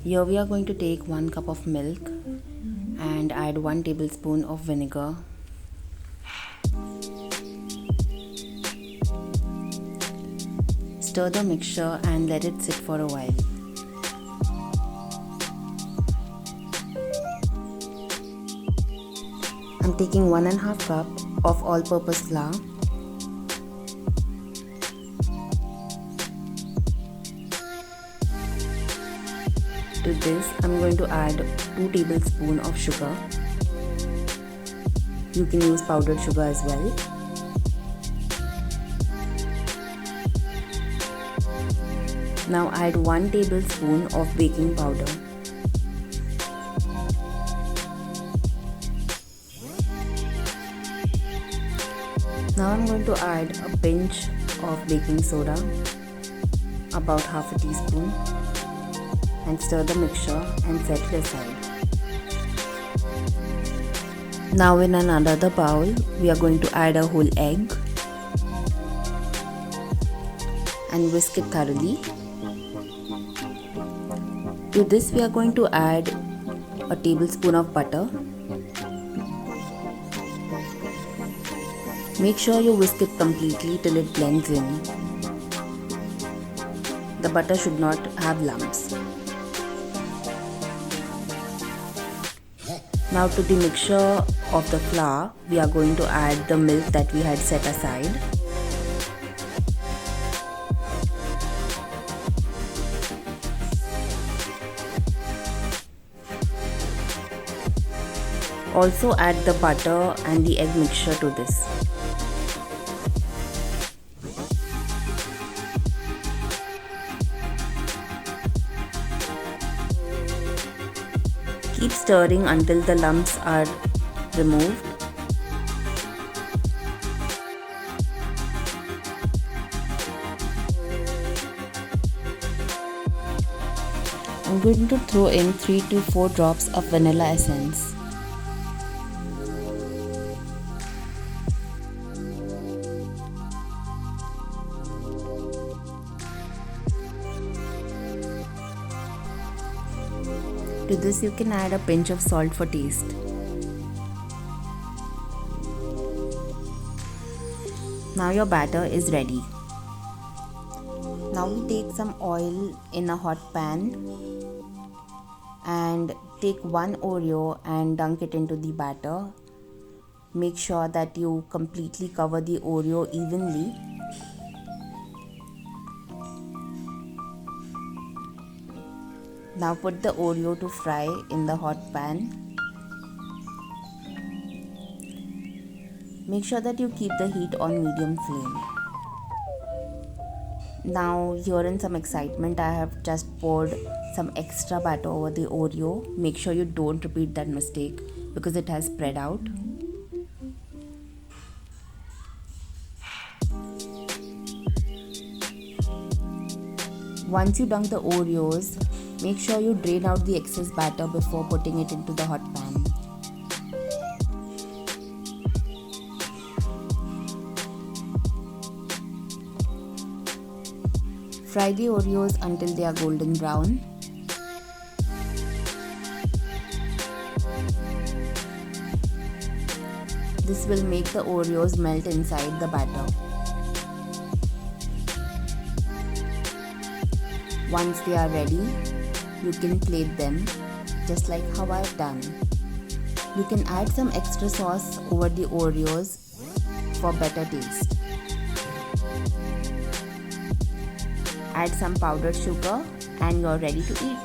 Here we are going to take 1 cup of milk and add 1 tablespoon of vinegar. Stir the mixture and let it sit for a while. I'm taking 1.5 cup of all-purpose flour. To this, I'm going to add 2 tablespoons of sugar. You can use powdered sugar as well. Now add 1 tablespoon of baking powder. Now I'm going to add a pinch of baking soda, about half a teaspoon, and stir the mixture and set it aside. Now in another bowl, we are going to add a whole egg and whisk it thoroughly. To this we are going to add a tablespoon of butter. Make sure you whisk it completely till it blends in. The butter should not have lumps. Now to the mixture of the flour, we are going to add the milk that we had set aside. Also add the butter and the egg mixture to this. Keep stirring until the lumps are removed. I'm going to throw in 3 to 4 drops of vanilla essence. To this you can add a pinch of salt for taste. Now your batter is ready. Now we take some oil in a hot pan and take 1 Oreo and dunk it into the batter. Make sure that you completely cover the Oreo evenly. Now put the Oreo to fry in the hot pan. Make sure that you keep the heat on medium flame. Now here in some excitement, I have just poured some extra batter over the Oreo. Make sure you don't repeat that mistake because it has spread out. Once you dunk the Oreos, make sure you drain out the excess batter before putting it into the hot pan. Fry the Oreos until they are golden brown. This will make the Oreos melt inside the batter. Once they are ready, you can plate them just like how I've done. You can add some extra sauce over the Oreos for better taste. Add some powdered sugar and you're ready to eat.